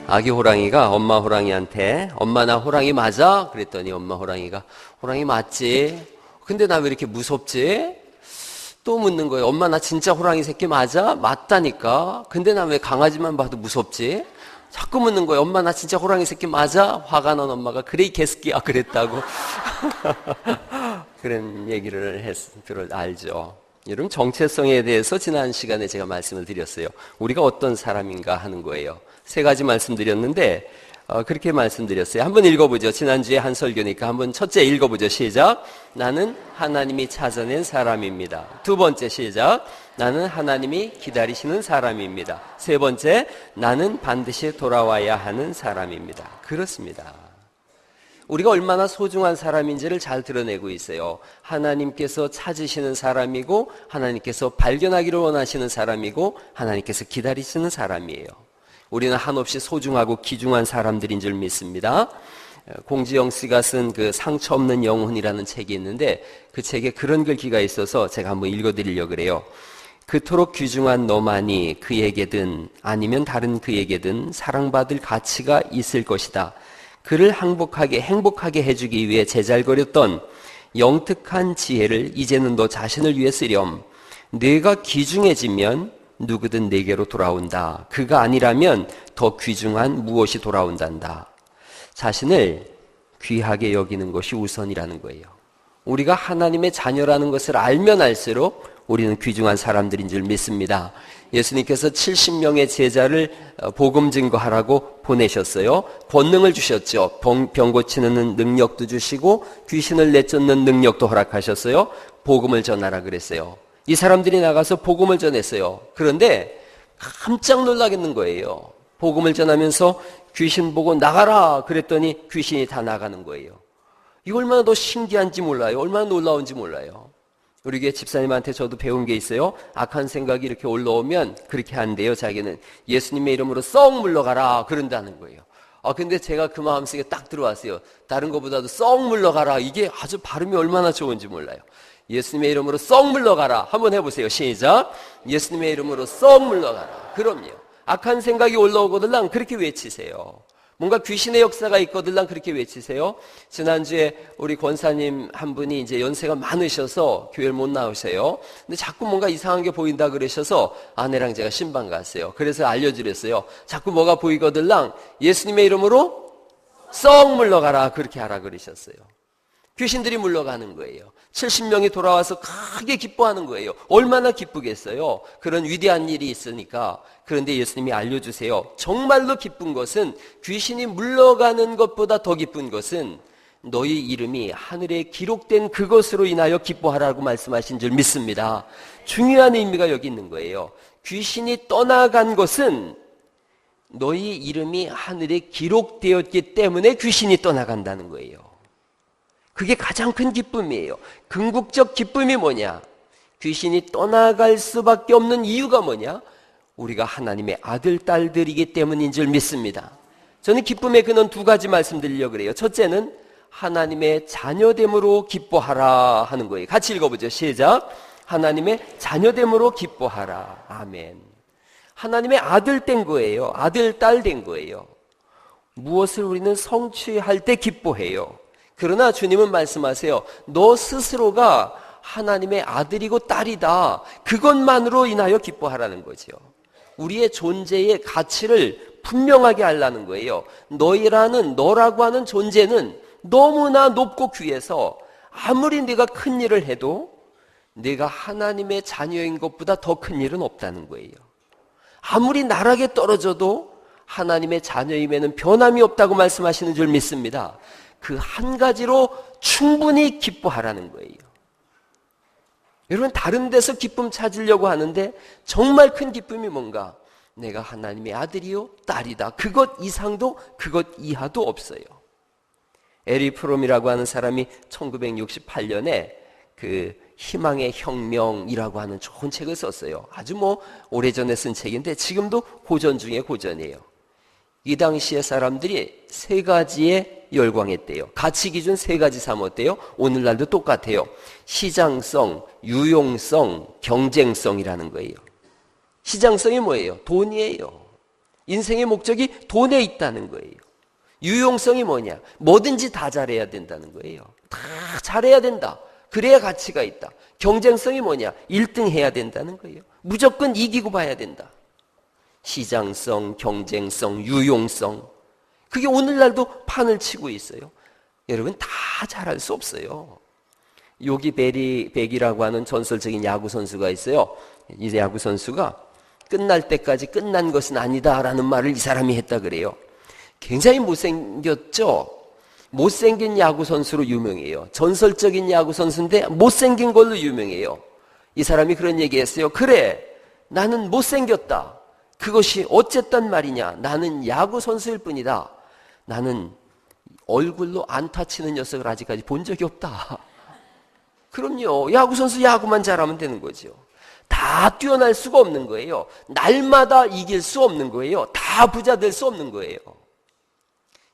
아기 호랑이가 엄마 호랑이한테 엄마 나 호랑이 맞아? 그랬더니 엄마 호랑이가 호랑이 맞지? 근데 나 왜 이렇게 무섭지? 또 묻는 거예요. 엄마 나 진짜 호랑이 새끼 맞아? 맞다니까. 근데 나 왜 강아지만 봐도 무섭지? 자꾸 묻는 거예요. 엄마 나 진짜 호랑이 새끼 맞아? 화가 난 엄마가 그래 이 개새끼야 그랬다고. 그런 얘기를 알죠. 여러분 정체성에 대해서 지난 시간에 제가 말씀을 드렸어요. 우리가 어떤 사람인가 하는 거예요. 세 가지 말씀드렸는데 그렇게 말씀드렸어요. 한번 읽어보죠. 지난주에 한 설교니까 한번 첫째 읽어보죠. 시작. 나는 하나님이 찾아낸 사람입니다. 두 번째 시작. 나는 하나님이 기다리시는 사람입니다. 세 번째, 나는 반드시 돌아와야 하는 사람입니다. 그렇습니다. 우리가 얼마나 소중한 사람인지를 잘 드러내고 있어요. 하나님께서 찾으시는 사람이고 하나님께서 발견하기를 원하시는 사람이고 하나님께서 기다리시는 사람이에요. 우리는 한없이 소중하고 귀중한 사람들인 줄 믿습니다. 공지영 씨가 쓴 그 상처 없는 영혼이라는 책이 있는데 그 책에 그런 글귀가 있어서 제가 한번 읽어드리려고 그래요. 그토록 귀중한 너만이 그에게든 아니면 다른 그에게든 사랑받을 가치가 있을 것이다. 그를 행복하게 해주기 위해 제잘거렸던 영특한 지혜를 이제는 너 자신을 위해 쓰렴. 내가 귀중해지면 누구든 내게로 돌아온다. 그가 아니라면 더 귀중한 무엇이 돌아온단다. 자신을 귀하게 여기는 것이 우선이라는 거예요. 우리가 하나님의 자녀라는 것을 알면 알수록 우리는 귀중한 사람들인 줄 믿습니다. 예수님께서 70명의 제자를 복음 증거하라고 보내셨어요. 권능을 주셨죠. 병 고치는 능력도 주시고 귀신을 내쫓는 능력도 허락하셨어요. 복음을 전하라 그랬어요. 이 사람들이 나가서 복음을 전했어요. 그런데 깜짝 놀라겠는 거예요. 복음을 전하면서 귀신 보고 나가라 그랬더니 귀신이 다 나가는 거예요. 이거 얼마나 더 신기한지 몰라요. 얼마나 놀라운지 몰라요. 우리 교회 집사님한테 저도 배운 게 있어요. 악한 생각이 이렇게 올라오면 그렇게 한대요. 자기는 예수님의 이름으로 썩 물러가라 그런다는 거예요. 근데 제가 그 마음속에 딱 들어왔어요. 다른 것보다도 썩 물러가라. 이게 아주 발음이 얼마나 좋은지 몰라요. 예수님의 이름으로 썩 물러가라. 한번 해보세요. 시작. 예수님의 이름으로 썩 물러가라. 그럼요. 악한 생각이 올라오거들랑 그렇게 외치세요. 뭔가 귀신의 역사가 있거들랑 그렇게 외치세요. 지난주에 우리 권사님 한 분이 이제 연세가 많으셔서 교회를 못 나오세요. 근데 자꾸 뭔가 이상한 게 보인다 그러셔서 아내랑 제가 신방 갔어요. 그래서 알려드렸어요. 자꾸 뭐가 보이거들랑 예수님의 이름으로 썩 물러가라. 그렇게 하라 그러셨어요. 귀신들이 물러가는 거예요. 70명이 돌아와서 크게 기뻐하는 거예요. 얼마나 기쁘겠어요. 그런 위대한 일이 있으니까. 그런데 예수님이 알려주세요. 정말로 기쁜 것은 귀신이 물러가는 것보다 더 기쁜 것은 너희 이름이 하늘에 기록된 그것으로 인하여 기뻐하라고 말씀하신 줄 믿습니다. 중요한 의미가 여기 있는 거예요. 귀신이 떠나간 것은 너희 이름이 하늘에 기록되었기 때문에 귀신이 떠나간다는 거예요. 그게 가장 큰 기쁨이에요. 궁극적 기쁨이 뭐냐? 귀신이 떠나갈 수밖에 없는 이유가 뭐냐? 우리가 하나님의 아들, 딸들이기 때문인 줄 믿습니다. 저는 기쁨의 근원 두 가지 말씀드리려고 그래요. 첫째는 하나님의 자녀됨으로 기뻐하라 하는 거예요. 같이 읽어보죠. 시작. 하나님의 자녀됨으로 기뻐하라. 아멘. 하나님의 아들 된 거예요. 아들, 딸 된 거예요. 무엇을 우리는 성취할 때 기뻐해요. 그러나 주님은 말씀하세요. 너 스스로가 하나님의 아들이고 딸이다. 그것만으로 인하여 기뻐하라는 거죠. 우리의 존재의 가치를 분명하게 하려는 거예요. 너라고 하는 존재는 너무나 높고 귀해서 아무리 네가 큰 일을 해도 네가 하나님의 자녀인 것보다 더 큰 일은 없다는 거예요. 아무리 나락에 떨어져도 하나님의 자녀임에는 변함이 없다고 말씀하시는 줄 믿습니다. 그 한 가지로 충분히 기뻐하라는 거예요. 여러분 다른 데서 기쁨 찾으려고 하는데 정말 큰 기쁨이 뭔가? 내가 하나님의 아들이요 딸이다. 그것 이상도 그것 이하도 없어요. 에리 프롬이라고 하는 사람이 1968년에 그 희망의 혁명이라고 하는 좋은 책을 썼어요. 아주 오래전에 쓴 책인데 지금도 고전 중에 고전이에요. 이 당시의 사람들이 세 가지에 열광했대요. 가치 기준 세 가지 삼았대요. 오늘날도 똑같아요. 시장성, 유용성, 경쟁성이라는 거예요. 시장성이 뭐예요? 돈이에요. 인생의 목적이 돈에 있다는 거예요. 유용성이 뭐냐? 뭐든지 다 잘해야 된다는 거예요. 다 잘해야 된다. 그래야 가치가 있다. 경쟁성이 뭐냐? 1등 해야 된다는 거예요. 무조건 이기고 봐야 된다. 시장성, 경쟁성, 유용성. 그게 오늘날도 판을 치고 있어요. 여러분 다 잘할 수 없어요. 요기 베리백이라고 하는 전설적인 야구 선수가 있어요. 이 야구 선수가 끝날 때까지 끝난 것은 아니다라는 말을 이 사람이 했다 그래요. 굉장히 못생겼죠? 못생긴 야구 선수로 유명해요. 전설적인 야구 선수인데 못생긴 걸로 유명해요. 이 사람이 그런 얘기했어요. 그래, 나는 못생겼다. 그것이 어쨌단 말이냐? 나는 야구 선수일 뿐이다. 나는 얼굴로 안타 치는 녀석을 아직까지 본 적이 없다. 그럼요. 야구 선수 야구만 잘하면 되는 거죠. 다 뛰어날 수가 없는 거예요. 날마다 이길 수 없는 거예요. 다 부자 될 수 없는 거예요.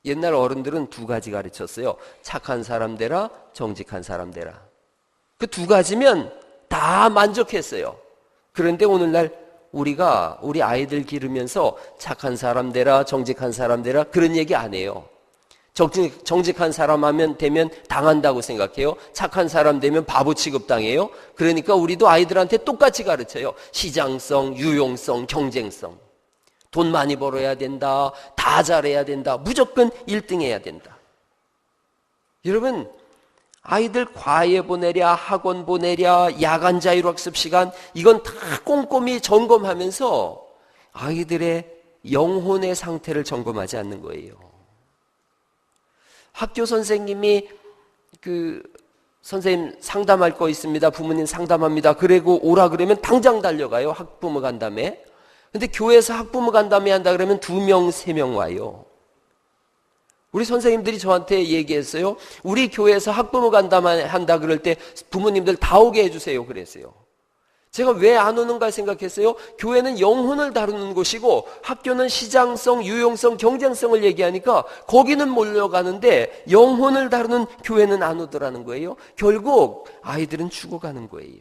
옛날 어른들은 두 가지 가르쳤어요. 착한 사람 되라, 정직한 사람 되라. 그 두 가지면 다 만족했어요. 그런데 오늘날 우리가 우리 아이들 기르면서 착한 사람 되라, 정직한 사람 되라 그런 얘기 안 해요. 정직한 사람 되면 당한다고 생각해요. 착한 사람 되면 바보 취급당해요. 그러니까 우리도 아이들한테 똑같이 가르쳐요. 시장성, 유용성, 경쟁성. 돈 많이 벌어야 된다. 다 잘해야 된다. 무조건 1등 해야 된다. 여러분, 아이들 과외 보내랴, 학원 보내랴, 야간 자율학습 시간 이건 다 꼼꼼히 점검하면서 아이들의 영혼의 상태를 점검하지 않는 거예요. 학교 선생님이 선생님 상담할 거 있습니다. 부모님 상담합니다. 그리고 오라 그러면 당장 달려가요. 학부모 간담회. 근데 교회에서 학부모 간담회 한다 그러면 2명, 3명 와요. 우리 선생님들이 저한테 얘기했어요. 우리 교회에서 학부모 간담회 한다 그럴 때 부모님들 다 오게 해주세요. 그랬어요. 제가 왜 안 오는가 생각했어요. 교회는 영혼을 다루는 곳이고 학교는 시장성, 유용성, 경쟁성을 얘기하니까 거기는 몰려가는데 영혼을 다루는 교회는 안 오더라는 거예요. 결국 아이들은 죽어가는 거예요.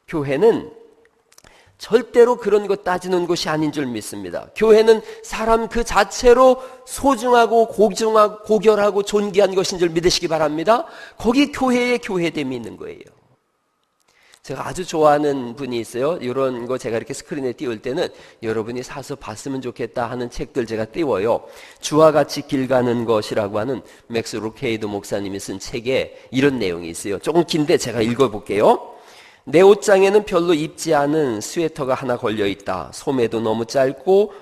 교회는 절대로 그런 거 따지는 곳이 아닌 줄 믿습니다. 교회는 사람 그 자체로 소중하고 고결하고 존귀한 것인 줄 믿으시기 바랍니다. 거기 교회에 교회됨이 있는 거예요. 제가 아주 좋아하는 분이 있어요. 이런 거 제가 이렇게 스크린에 띄울 때는 여러분이 사서 봤으면 좋겠다 하는 책들 제가 띄워요. 주와 같이 길 가는 것이라고 하는 맥스 루케이드 목사님이 쓴 책에 이런 내용이 있어요. 조금 긴데 제가 읽어볼게요. 내 옷장에는 별로 입지 않은 스웨터가 하나 걸려있다. 소매도 너무 짧고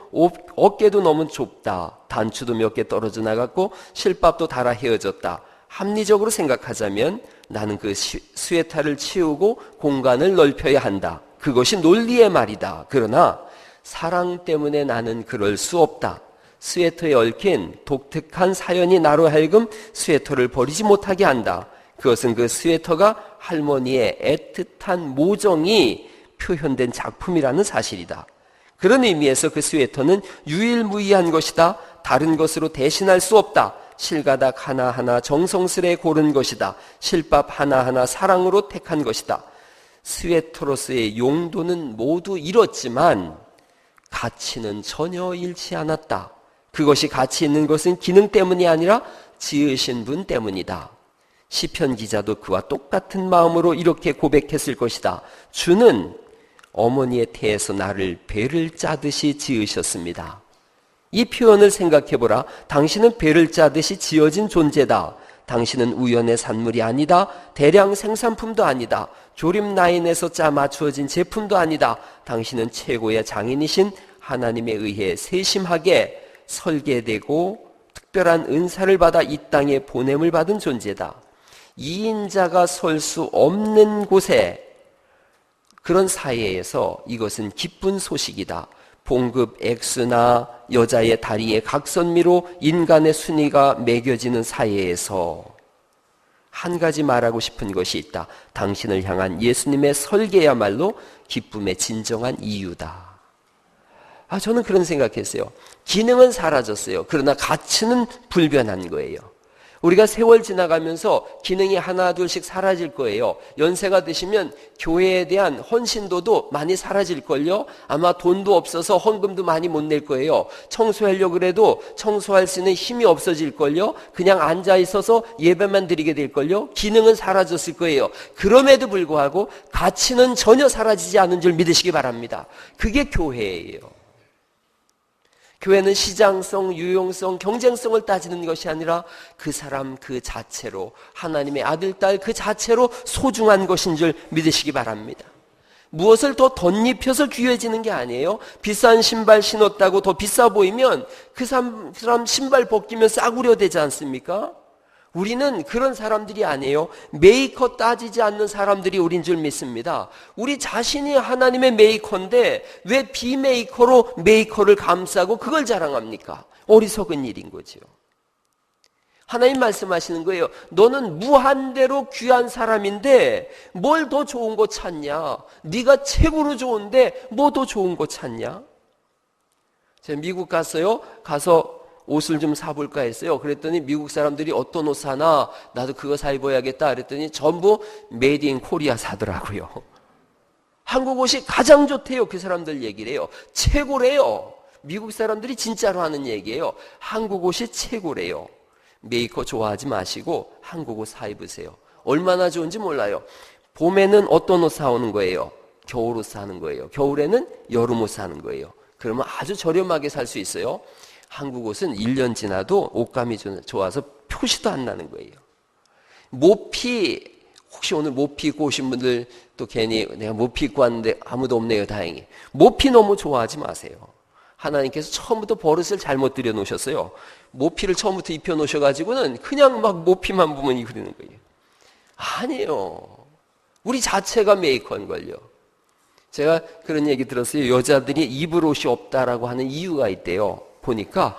어깨도 너무 좁다. 단추도 몇 개 떨어져 나갔고 실밥도 닳아 헤어졌다. 합리적으로 생각하자면 나는 그 스웨터를 치우고 공간을 넓혀야 한다. 그것이 논리의 말이다. 그러나 사랑 때문에 나는 그럴 수 없다. 스웨터에 얽힌 독특한 사연이 나로 하여금 스웨터를 버리지 못하게 한다. 그것은 그 스웨터가 할머니의 애틋한 모정이 표현된 작품이라는 사실이다. 그런 의미에서 그 스웨터는 유일무이한 것이다. 다른 것으로 대신할 수 없다. 실가닥 하나하나 정성스레 고른 것이다. 실밥 하나하나 사랑으로 택한 것이다. 스웨터로서의 용도는 모두 잃었지만 가치는 전혀 잃지 않았다. 그것이 가치 있는 것은 기능 때문이 아니라 지으신 분 때문이다. 시편 기자도 그와 똑같은 마음으로 이렇게 고백했을 것이다. 주는 어머니의 태에서 나를 배를 짜듯이 지으셨습니다. 이 표현을 생각해보라. 당신은 배를 짜듯이 지어진 존재다. 당신은 우연의 산물이 아니다. 대량 생산품도 아니다. 조립 라인에서 짜 맞추어진 제품도 아니다. 당신은 최고의 장인이신 하나님에 의해 세심하게 설계되고 특별한 은사를 받아 이 땅에 보냄을 받은 존재다. 이인자가 설 수 없는 곳에 그런 사회에서 이것은 기쁜 소식이다. 봉급 액수나 여자의 다리의 각선미로 인간의 순위가 매겨지는 사회에서 한 가지 말하고 싶은 것이 있다. 당신을 향한 예수님의 설계야말로 기쁨의 진정한 이유다. 저는 그런 생각했어요. 기능은 사라졌어요. 그러나 가치는 불변한 거예요. 우리가 세월 지나가면서 기능이 하나 둘씩 사라질 거예요. 연세가 드시면 교회에 대한 헌신도도 많이 사라질걸요. 아마 돈도 없어서 헌금도 많이 못 낼 거예요. 청소하려고 그래도 청소할 수 있는 힘이 없어질걸요. 그냥 앉아 있어서 예배만 드리게 될걸요. 기능은 사라졌을 거예요. 그럼에도 불구하고 가치는 전혀 사라지지 않은 줄 믿으시기 바랍니다. 그게 교회예요. 교회는 시장성, 유용성, 경쟁성을 따지는 것이 아니라 그 사람 그 자체로, 하나님의 아들, 딸 그 자체로 소중한 것인 줄 믿으시기 바랍니다. 무엇을 더 덧입혀서 귀해지는 게 아니에요. 비싼 신발 신었다고 더 비싸 보이면 그 사람 신발 벗기면 싸구려 되지 않습니까? 우리는 그런 사람들이 아니에요. 메이커 따지지 않는 사람들이 우린 줄 믿습니다. 우리 자신이 하나님의 메이커인데 왜 비메이커로 메이커를 감싸고 그걸 자랑합니까? 어리석은 일인 거죠. 하나님 말씀하시는 거예요. 너는 무한대로 귀한 사람인데 뭘 더 좋은 거 찾냐? 네가 최고로 좋은데 뭐 더 좋은 거 찾냐? 제가 미국 갔어요. 가서 옷을 좀 사볼까 했어요. 그랬더니 미국 사람들이 어떤 옷 사나 나도 그거 사 입어야겠다 그랬더니 전부 메이드 인 코리아 사더라고요. 한국 옷이 가장 좋대요. 그 사람들 얘기를 해요. 최고래요. 미국 사람들이 진짜로 하는 얘기예요. 한국 옷이 최고래요. 메이커 좋아하지 마시고 한국 옷 사 입으세요. 얼마나 좋은지 몰라요. 봄에는 어떤 옷 사오는 거예요? 겨울 옷 사는 거예요. 겨울에는 여름 옷 사는 거예요. 그러면 아주 저렴하게 살 수 있어요. 한국 옷은 1년 지나도 옷감이 좋아서 표시도 안 나는 거예요. 모피, 혹시 오늘 모피 입고 오신 분들 또 괜히 내가 모피 입고 왔는데 아무도 없네요. 다행히. 모피 너무 좋아하지 마세요. 하나님께서 처음부터 버릇을 잘못 들여놓으셨어요. 모피를 처음부터 입혀놓으셔가지고는 그냥 막 모피만 보면 그러는 거예요. 아니에요. 우리 자체가 메이커인걸요. 제가 그런 얘기 들었어요. 여자들이 입을 옷이 없다라고 하는 이유가 있대요. 보니까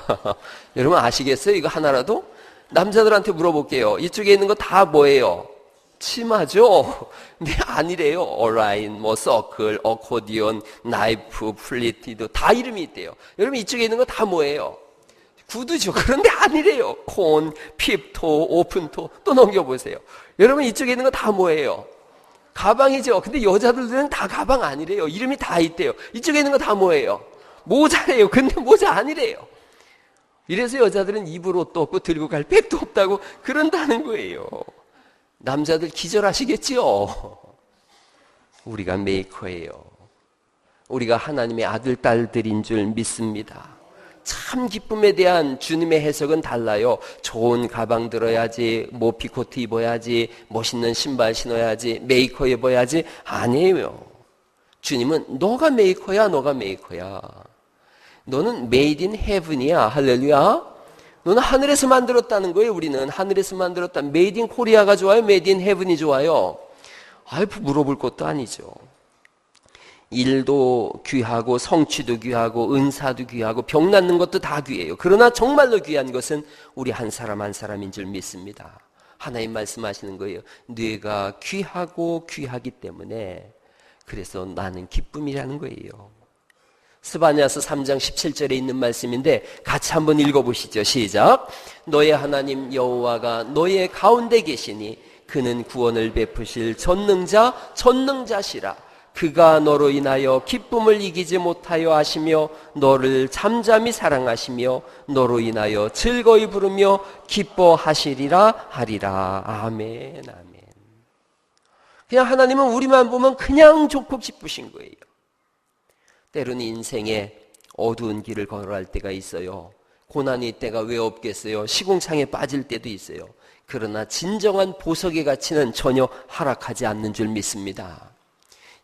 여러분 아시겠어요? 이거 하나라도? 남자들한테 물어볼게요. 이쪽에 있는 거 다 뭐예요? 치마죠? 근데 아니래요. 어라인, 뭐 서클, 어코디언, 나이프, 플리티도 다 이름이 있대요. 여러분 이쪽에 있는 거 다 뭐예요? 구두죠. 그런데 아니래요. 콘, 핍토, 오픈토 또 넘겨보세요. 여러분 이쪽에 있는 거 다 뭐예요? 가방이죠. 근데 여자들은 다 가방 아니래요. 이름이 다 있대요. 이쪽에 있는 거 다 뭐예요? 모자래요. 근데 모자 아니래요. 이래서 여자들은 입을 옷도 없고 들고 갈 백도 없다고 그런다는 거예요. 남자들 기절하시겠지요? 우리가 메이커예요. 우리가 하나님의 아들, 딸들인 줄 믿습니다. 참 기쁨에 대한 주님의 해석은 달라요. 좋은 가방 들어야지, 모피코트 입어야지, 멋있는 신발 신어야지, 메이커 입어야지. 아니에요. 주님은 너가 메이커야, 너가 메이커야. 너는 메이드 인 헤븐이야. 할렐루야. 너는 하늘에서 만들었다는 거예요. 우리는 하늘에서 만들었다. 메이드 인 코리아가 좋아요? 메이드 인 헤븐이 좋아요? 물어볼 것도 아니죠. 일도 귀하고 성취도 귀하고 은사도 귀하고 병 낫는 것도 다 귀해요. 그러나 정말로 귀한 것은 우리 한 사람 한 사람인 줄 믿습니다. 하나님 말씀하시는 거예요. 뇌가 귀하고 귀하기 때문에 그래서 나는 기쁨이라는 거예요. 스바냐서 3장 17절에 있는 말씀인데 같이 한번 읽어보시죠. 시작. 너의 하나님 여호와가 너의 가운데 계시니 그는 구원을 베푸실 전능자시라. 그가 너로 인하여 기쁨을 이기지 못하여 하시며 너를 잠잠히 사랑하시며 너로 인하여 즐거이 부르며 기뻐하시리라 하리라. 아멘, 아멘. 그냥 하나님은 우리만 보면 그냥 좋고 기쁘신 거예요. 때로는 인생에 어두운 길을 걸어갈 때가 있어요. 고난이 때가 왜 없겠어요? 시궁창에 빠질 때도 있어요. 그러나 진정한 보석의 가치는 전혀 하락하지 않는 줄 믿습니다.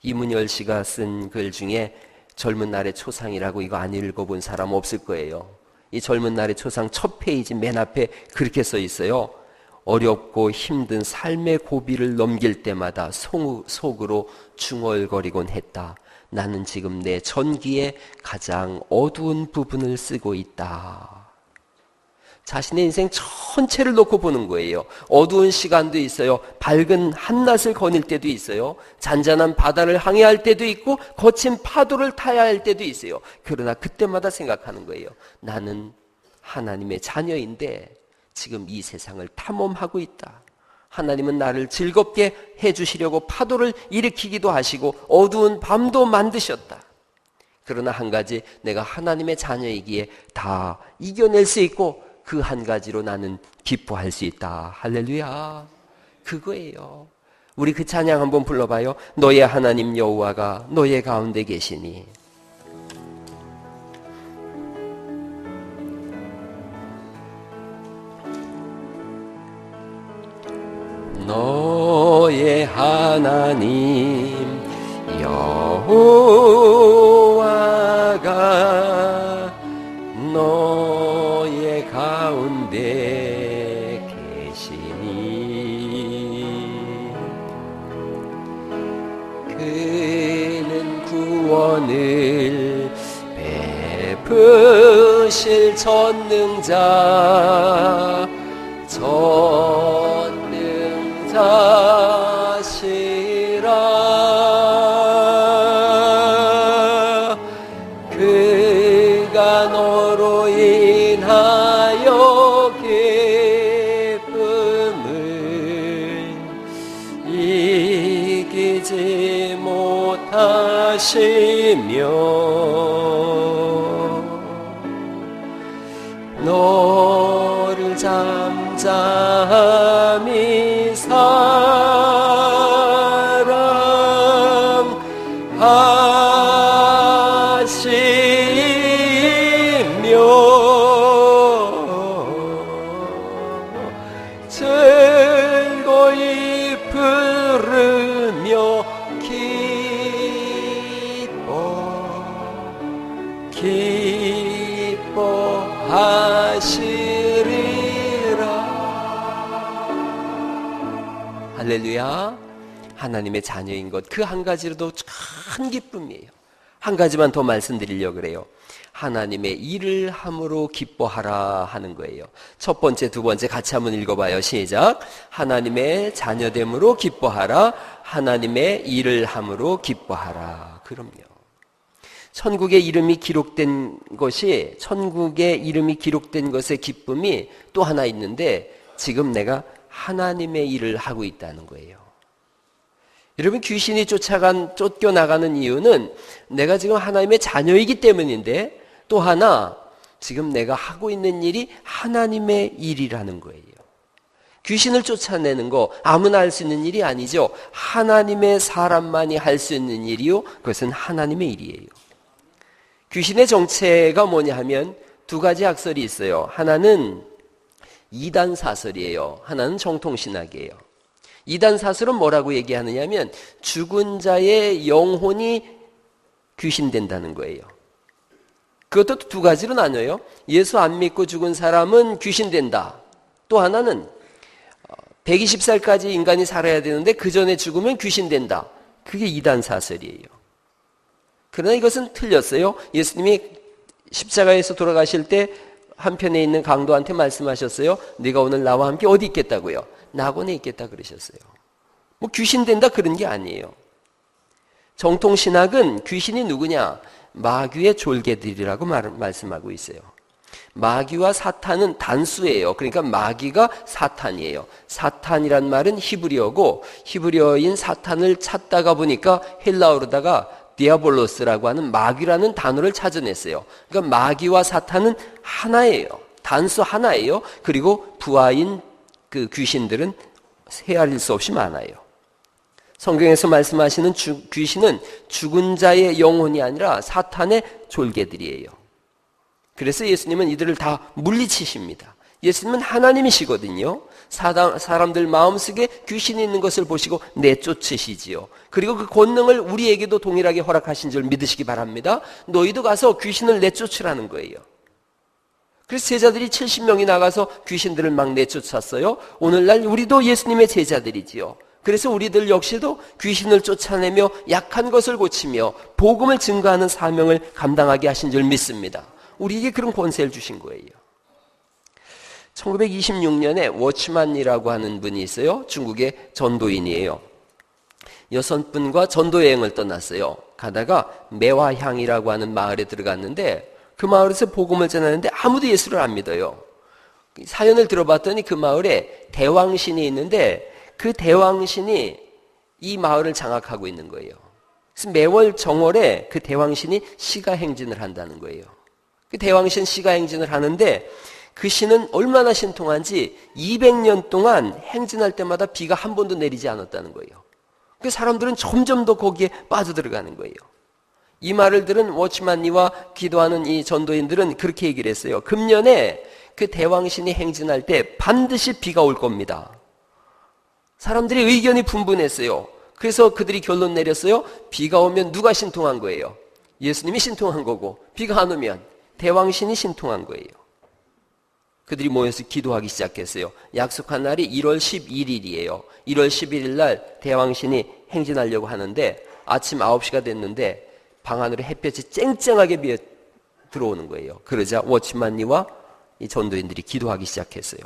이문열 씨가 쓴 글 중에 젊은 날의 초상이라고 이거 안 읽어본 사람 없을 거예요. 이 젊은 날의 초상 첫 페이지 맨 앞에 그렇게 써 있어요. 어렵고 힘든 삶의 고비를 넘길 때마다 속으로 중얼거리곤 했다. 나는 지금 내 전기의 가장 어두운 부분을 쓰고 있다. 자신의 인생 전체를 놓고 보는 거예요. 어두운 시간도 있어요. 밝은 한낮을 거닐 때도 있어요. 잔잔한 바다를 항해할 때도 있고 거친 파도를 타야 할 때도 있어요. 그러나 그때마다 생각하는 거예요. 나는 하나님의 자녀인데 지금 이 세상을 탐험하고 있다. 하나님은 나를 즐겁게 해주시려고 파도를 일으키기도 하시고 어두운 밤도 만드셨다. 그러나 한 가지, 내가 하나님의 자녀이기에 다 이겨낼 수 있고 그 한 가지로 나는 기뻐할 수 있다. 할렐루야. 그거예요. 우리 그 찬양 한번 불러봐요. 너의 하나님 여호와가 너의 가운데 계시니. 너의 하나님 여호와가 너의 가운데 계시니 그는 구원을 베푸실 전능자시라. 그가 너로 인하여 기쁨을 이기지 못하시며 너를 잠잠히 사랑하시며 즐거이 부르며 기뻐하시리라. 할렐루야. 하나님의 자녀인 것, 그 한 가지로도 큰 기쁨이에요. 한 가지만 더 말씀드리려고 그래요. 하나님의 일을 함으로 기뻐하라 하는 거예요. 첫 번째, 두 번째 같이 한번 읽어봐요. 시작. 하나님의 자녀됨으로 기뻐하라. 하나님의 일을 함으로 기뻐하라. 그럼요. 천국의 이름이 기록된 것이, 천국의 이름이 기록된 것의 기쁨이 또 하나 있는데, 지금 내가 하나님의 일을 하고 있다는 거예요. 여러분, 귀신이 쫓겨나가는 이유는 내가 지금 하나님의 자녀이기 때문인데, 또 하나 지금 내가 하고 있는 일이 하나님의 일이라는 거예요. 귀신을 쫓아내는 거 아무나 할 수 있는 일이 아니죠. 하나님의 사람만이 할 수 있는 일이요, 그것은 하나님의 일이에요. 귀신의 정체가 뭐냐 하면 두 가지 학설이 있어요. 하나는 이단 사설이에요. 하나는 정통신학이에요. 이단 사설은 뭐라고 얘기하느냐 하면 죽은 자의 영혼이 귀신된다는 거예요. 그것도 두 가지로 나뉘어요. 예수 안 믿고 죽은 사람은 귀신된다. 또 하나는 120살까지 인간이 살아야 되는데 그 전에 죽으면 귀신된다. 그게 이단 사설이에요. 그러나 이것은 틀렸어요. 예수님이 십자가에서 돌아가실 때 한편에 있는 강도한테 말씀하셨어요. 네가 오늘 나와 함께 어디 있겠다고요? 낙원에 있겠다 그러셨어요. 뭐 귀신 된다 그런 게 아니에요. 정통신학은 귀신이 누구냐? 마귀의 졸개들이라고 말씀하고 있어요. 마귀와 사탄은 단수예요. 그러니까 마귀가 사탄이에요. 사탄이란 말은 히브리어고, 히브리어인 사탄을 찾다가 보니까 헬라어로다가 디아볼로스라고 하는 마귀라는 단어를 찾아냈어요. 그러니까 마귀와 사탄은 하나예요. 단수 하나예요. 그리고 부하인 그 귀신들은 헤아릴 수 없이 많아요. 성경에서 말씀하시는 귀신은 죽은 자의 영혼이 아니라 사탄의 졸개들이에요. 그래서 예수님은 이들을 다 물리치십니다. 예수님은 하나님이시거든요. 사람들 마음속에 귀신이 있는 것을 보시고 내쫓으시지요. 그리고 그 권능을 우리에게도 동일하게 허락하신 줄 믿으시기 바랍니다. 너희도 가서 귀신을 내쫓으라는 거예요. 그래서 제자들이 70명이 나가서 귀신들을 막 내쫓았어요. 오늘날 우리도 예수님의 제자들이지요. 그래서 우리들 역시도 귀신을 쫓아내며 약한 것을 고치며 복음을 증거하는 사명을 감당하게 하신 줄 믿습니다. 우리에게 그런 권세를 주신 거예요. 1926년에 워치만이라고 하는 분이 있어요. 중국의 전도인이에요. 6분과 전도 여행을 떠났어요. 가다가 매화향이라고 하는 마을에 들어갔는데 그 마을에서 복음을 전하는데 아무도 예수를 안 믿어요. 사연을 들어봤더니 그 마을에 대왕신이 있는데 그 대왕신이 이 마을을 장악하고 있는 거예요. 그래서 매월 정월에 그 대왕신이 시가행진을 한다는 거예요. 그 대왕신 시가행진을 하는데 그 신은 얼마나 신통한지 200년 동안 행진할 때마다 비가 한 번도 내리지 않았다는 거예요. 그 사람들은 점점 더 거기에 빠져들어가는 거예요. 이 말을 들은 워치만리와 기도하는 이 전도인들은 그렇게 얘기를 했어요. 금년에 그 대왕신이 행진할 때 반드시 비가 올 겁니다. 사람들이 의견이 분분했어요. 그래서 그들이 결론 내렸어요. 비가 오면 누가 신통한 거예요? 예수님이 신통한 거고, 비가 안 오면 대왕신이 신통한 거예요. 그들이 모여서 기도하기 시작했어요. 약속한 날이 1월 11일이에요. 1월 11일 날 대왕신이 행진하려고 하는데 아침 9시가 됐는데 방 안으로 햇볕이 쨍쨍하게 비어 들어오는 거예요. 그러자 워치만리와 이 전도인들이 기도하기 시작했어요.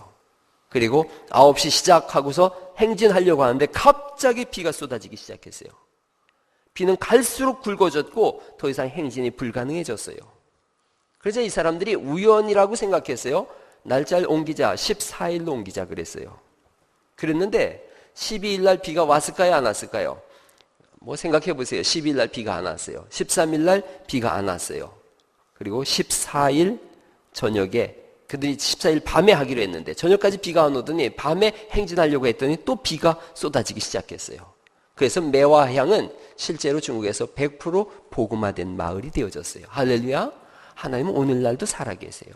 그리고 9시 시작하고서 행진하려고 하는데 갑자기 비가 쏟아지기 시작했어요. 비는 갈수록 굵어졌고 더 이상 행진이 불가능해졌어요. 그래서 이 사람들이 우연이라고 생각했어요. 날짜를 옮기자, 14일로 옮기자 그랬어요. 그랬는데 12일 날 비가 왔을까요? 안 왔을까요? 뭐 생각해 보세요. 12일 날 비가 안 왔어요. 13일 날 비가 안 왔어요. 그리고 14일 저녁에 그들이 14일 밤에 하기로 했는데 저녁까지 비가 안 오더니 밤에 행진하려고 했더니 또 비가 쏟아지기 시작했어요. 그래서 매화향은 실제로 중국에서 100% 복음화된 마을이 되어졌어요. 할렐루야. 하나님은 오늘날도 살아계세요.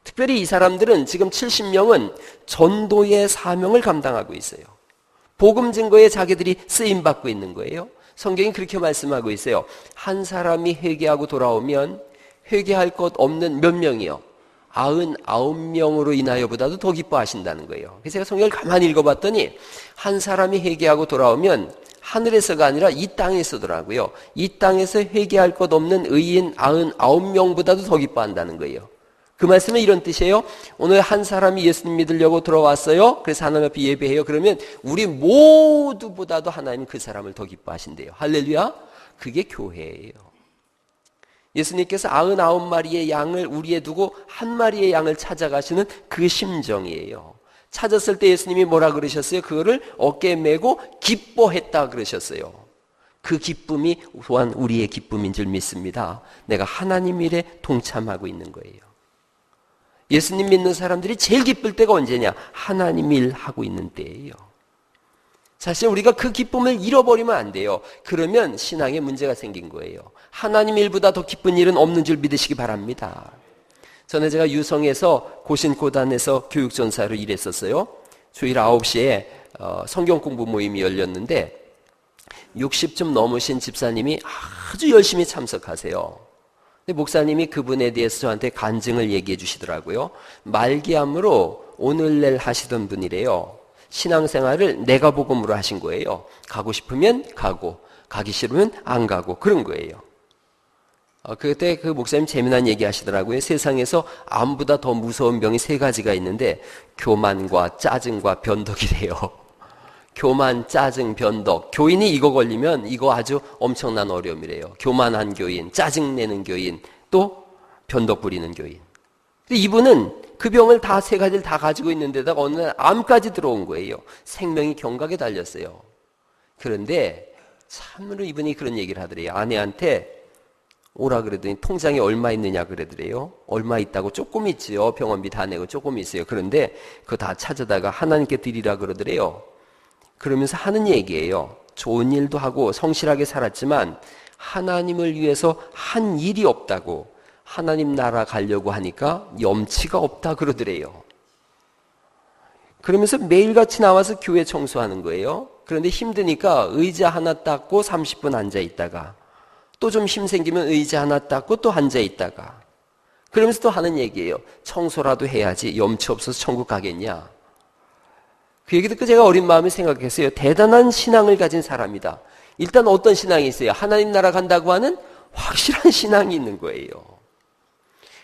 특별히 이 사람들은 지금 70명은 전도의 사명을 감당하고 있어요. 복음 증거에 자기들이 쓰임받고 있는 거예요. 성경이 그렇게 말씀하고 있어요. 한 사람이 회개하고 돌아오면 회개할 것 없는 몇 명이요? 99명으로 인하여보다도 더 기뻐하신다는 거예요. 그래서 제가 성경을 가만히 읽어봤더니 한 사람이 회개하고 돌아오면 하늘에서가 아니라 이 땅에서더라고요. 이 땅에서 회개할 것 없는 의인 99명보다도 더 기뻐한다는 거예요. 그 말씀은 이런 뜻이에요. 오늘 한 사람이 예수님 믿으려고 들어왔어요. 그래서 하나님 앞에 예배해요. 그러면 우리 모두보다도 하나님 그 사람을 더 기뻐하신대요. 할렐루야. 그게 교회예요. 예수님께서 99마리의 양을 우리에 두고 한 마리의 양을 찾아가시는 그 심정이에요. 찾았을 때 예수님이 뭐라 그러셨어요? 그거를 어깨에 메고 기뻐했다 그러셨어요. 그 기쁨이 또한 우리의 기쁨인 줄 믿습니다. 내가 하나님 일에 동참하고 있는 거예요. 예수님 믿는 사람들이 제일 기쁠 때가 언제냐? 하나님 일 하고 있는 때예요. 사실 우리가 그 기쁨을 잃어버리면 안 돼요. 그러면 신앙에 문제가 생긴 거예요. 하나님 일보다 더 기쁜 일은 없는 줄 믿으시기 바랍니다. 전에 제가 유성에서 고신고단에서 교육전사로 일했었어요. 주일 9시에 성경 공부 모임이 열렸는데 60쯤 넘으신 집사님이 아주 열심히 참석하세요. 근데 목사님이 그분에 대해서 저한테 간증을 얘기해 주시더라고요. 말기암으로 오늘낼 하시던 분이래요. 신앙생활을 내가 복음으로 하신 거예요. 가고 싶으면 가고 가기 싫으면 안 가고 그런 거예요. 그때 그 목사님 재미난 얘기 하시더라고요. 세상에서 암보다 더 무서운 병이 3가지가 있는데 교만과 짜증과 변덕이래요. 교만, 짜증, 변덕. 교인이 이거 걸리면 이거 아주 엄청난 어려움이래요. 교만한 교인, 짜증내는 교인, 또 변덕 부리는 교인. 근데 이분은 그 병을 다 3가지를 다 가지고 있는데다가 어느 날 암까지 들어온 거예요. 생명이 경각에 달렸어요. 그런데 참으로 이분이 그런 얘기를 하더래요. 아내한테 오라 그러더니 통장에 얼마 있느냐 그러더래요. 얼마 있다고 조금 있지요. 병원비 다 내고 조금 있어요. 그런데 그거 다 찾아다가 하나님께 드리라 그러더래요. 그러면서 하는 얘기예요. 좋은 일도 하고 성실하게 살았지만 하나님을 위해서 한 일이 없다고, 하나님 나라 가려고 하니까 염치가 없다 그러더래요. 그러면서 매일같이 나와서 교회 청소하는 거예요. 그런데 힘드니까 의자 하나 닦고 30분 앉아 있다가 또 좀 힘 생기면 의자 하나 닦고 또 앉아 있다가 그러면서 또 하는 얘기예요. 청소라도 해야지 염치 없어서 천국 가겠냐. 그 얘기 듣고 제가 어린 마음에 생각했어요. 대단한 신앙을 가진 사람이다. 일단 어떤 신앙이 있어요? 하나님 나라 간다고 하는 확실한 신앙이 있는 거예요.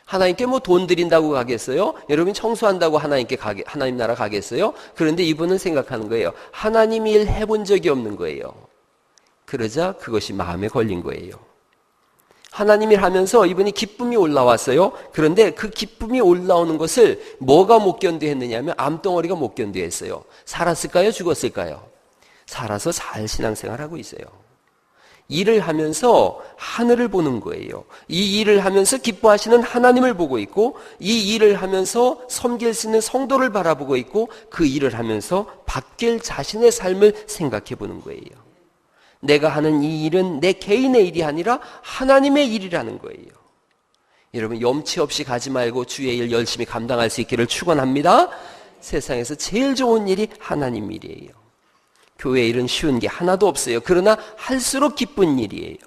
하나님께 뭐 돈 드린다고 가겠어요? 여러분 청소한다고 하나님 나라 가겠어요? 그런데 이분은 생각하는 거예요. 하나님 일 해본 적이 없는 거예요. 그러자 그것이 마음에 걸린 거예요. 하나님이 하면서 이분이 기쁨이 올라왔어요. 그런데 그 기쁨이 올라오는 것을 뭐가 못 견디했느냐 하면 암덩어리가 못 견디했어요. 살았을까요? 죽었을까요? 살아서 잘 신앙생활하고 있어요. 일을 하면서 하늘을 보는 거예요. 이 일을 하면서 기뻐하시는 하나님을 보고 있고, 이 일을 하면서 섬길 수 있는 성도를 바라보고 있고, 그 일을 하면서 바뀔 자신의 삶을 생각해 보는 거예요. 내가 하는 이 일은 내 개인의 일이 아니라 하나님의 일이라는 거예요. 여러분, 염치 없이 가지 말고 주의 일 열심히 감당할 수 있기를 축원합니다. 세상에서 제일 좋은 일이 하나님 일이에요. 교회 일은 쉬운 게 하나도 없어요. 그러나 할수록 기쁜 일이에요.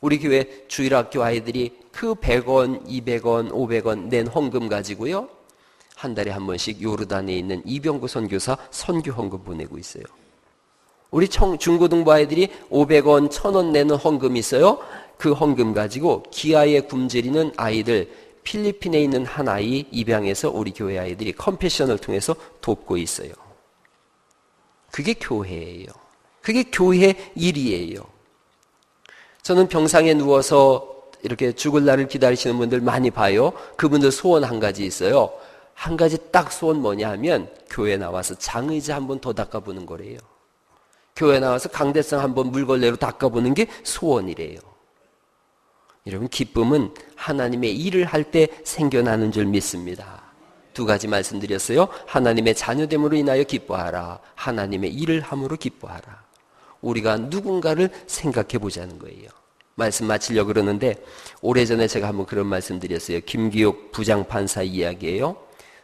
우리 교회 주일학교 아이들이 그 100원, 200원, 500원 낸 헌금 가지고요, 한 달에 한 번씩 요르단에 있는 이병구 선교사 선교 헌금 보내고 있어요. 우리 중고등부 아이들이 500원, 1000원 내는 헌금이 있어요. 그 헌금 가지고 기아에 굶주리는 아이들, 필리핀에 있는 한 아이 입양해서 우리 교회 아이들이 컴패션을 통해서 돕고 있어요. 그게 교회예요. 그게 교회 일이에요. 저는 병상에 누워서 이렇게 죽을 날을 기다리시는 분들 많이 봐요. 그분들 소원 한 가지 있어요. 한 가지 딱 소원 뭐냐 하면 교회 나와서 장의자 한번 더 닦아보는 거래요. 교회 나와서 강대상 한번 물걸레로 닦아보는 게 소원이래요. 여러분, 기쁨은 하나님의 일을 할 때 생겨나는 줄 믿습니다. 두 가지 말씀드렸어요. 하나님의 자녀됨으로 인하여 기뻐하라. 하나님의 일을 함으로 기뻐하라. 우리가 누군가를 생각해 보자는 거예요. 말씀 마치려고 그러는데, 오래전에 제가 한번 그런 말씀 드렸어요. 김기욱 부장판사 이야기예요.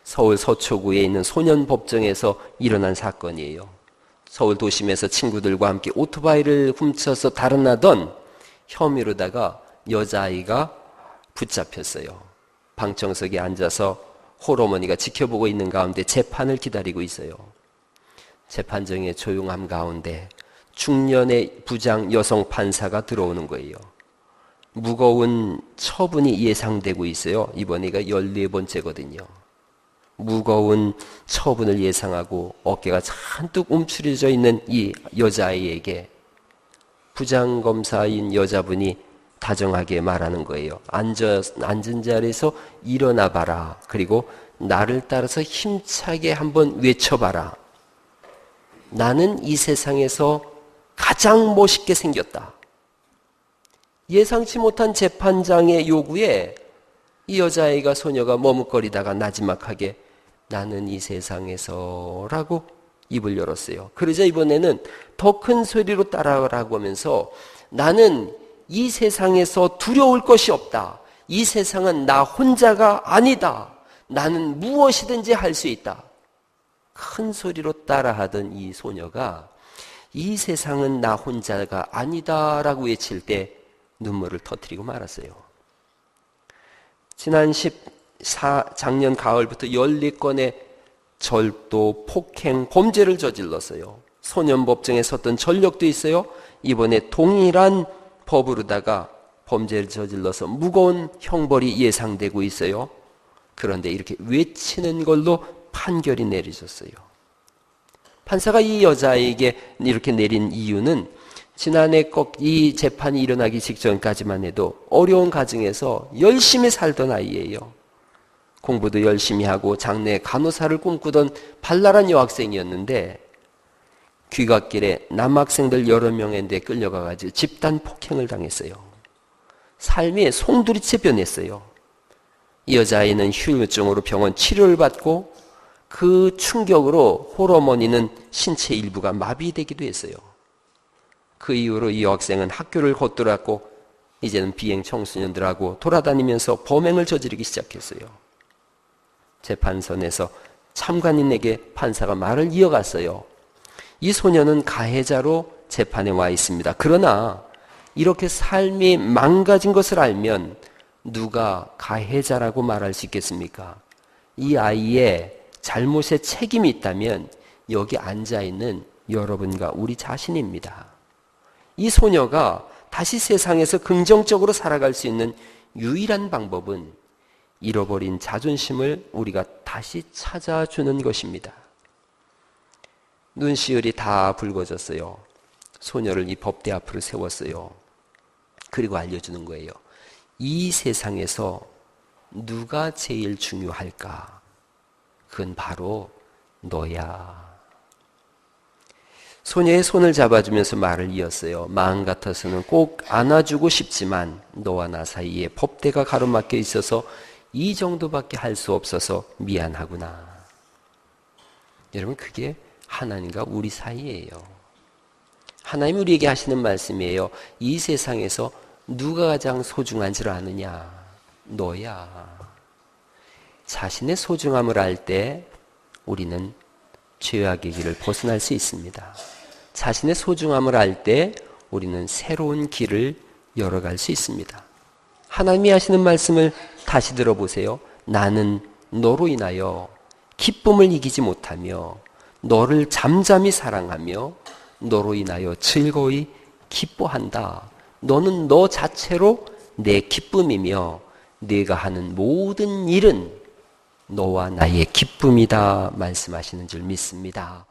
서울 서초구에 있는 소년법정에서 일어난 사건이에요. 서울 도심에서 친구들과 함께 오토바이를 훔쳐서 달아나던 혐의로다가 여자아이가 붙잡혔어요. 방청석에 앉아서 홀어머니가 지켜보고 있는 가운데 재판을 기다리고 있어요. 재판정의 조용함 가운데 중년의 부장 여성 판사가 들어오는 거예요. 무거운 처분이 예상되고 있어요. 이번에가 14번째거든요. 무거운 처분을 예상하고 어깨가 잔뜩 움츠려져 있는 이 여자아이에게 부장검사인 여자분이 다정하게 말하는 거예요. 앉은 자리에서 일어나 봐라. 그리고 나를 따라서 힘차게 한번 외쳐봐라. 나는 이 세상에서 가장 멋있게 생겼다. 예상치 못한 재판장의 요구에 이 여자아이가 소녀가 머뭇거리다가 나지막하게 나는 이 세상에서 라고 입을 열었어요. 그러자 이번에는 더 큰 소리로 따라가라고 하면서 나는 이 세상에서 두려울 것이 없다. 이 세상은 나 혼자가 아니다. 나는 무엇이든지 할 수 있다. 큰 소리로 따라하던 이 소녀가 이 세상은 나 혼자가 아니다 라고 외칠 때 눈물을 터뜨리고 말았어요. 지난 작년 가을부터 14건의 절도, 폭행, 범죄를 저질렀어요. 소년법정에 섰던 전력도 있어요. 이번에 동일한 법으로다가 범죄를 저질러서 무거운 형벌이 예상되고 있어요. 그런데 이렇게 외치는 걸로 판결이 내려졌어요. 판사가 이 여자에게 이렇게 내린 이유는 지난해 꼭 이 재판이 일어나기 직전까지만 해도 어려운 가정에서 열심히 살던 아이예요. 공부도 열심히 하고 장래 간호사를 꿈꾸던 발랄한 여학생이었는데 귀갓길에 남학생들 여러 명인데 끌려가가지고 집단 폭행을 당했어요. 삶이 송두리째 변했어요. 이 여자아이는 휴유증으로 병원 치료를 받고 그 충격으로 홀어머니는 신체 일부가 마비되기도 했어요. 그 이후로 이 여학생은 학교를 헛돌았고 이제는 비행 청소년들하고 돌아다니면서 범행을 저지르기 시작했어요. 재판선에서 참관인에게 판사가 말을 이어갔어요. 이 소녀는 가해자로 재판에 와 있습니다. 그러나 이렇게 삶이 망가진 것을 알면 누가 가해자라고 말할 수 있겠습니까? 이 아이의 잘못에 책임이 있다면 여기 앉아있는 여러분과 우리 자신입니다. 이 소녀가 다시 세상에서 긍정적으로 살아갈 수 있는 유일한 방법은 잃어버린 자존심을 우리가 다시 찾아주는 것입니다. 눈시울이 다 붉어졌어요. 소녀를 이 법대 앞으로 세웠어요. 그리고 알려주는 거예요. 이 세상에서 누가 제일 중요할까? 그건 바로 너야. 소녀의 손을 잡아주면서 말을 이었어요. 마음 같아서는 꼭 안아주고 싶지만 너와 나 사이에 법대가 가로막혀 있어서 이 정도밖에 할 수 없어서 미안하구나. 여러분, 그게 하나님과 우리 사이예요. 하나님 우리에게 하시는 말씀이에요. 이 세상에서 누가 가장 소중한 줄 아느냐? 너야. 자신의 소중함을 알 때 우리는 죄악의 길을 벗어날 수 있습니다. 자신의 소중함을 알 때 우리는 새로운 길을 열어갈 수 있습니다. 하나님이 하시는 말씀을 다시 들어보세요. 나는 너로 인하여 기쁨을 이기지 못하며 너를 잠잠히 사랑하며 너로 인하여 즐거이 기뻐한다. 너는 너 자체로 내 기쁨이며 네가 하는 모든 일은 너와 나의 기쁨이다 말씀하시는 줄 믿습니다.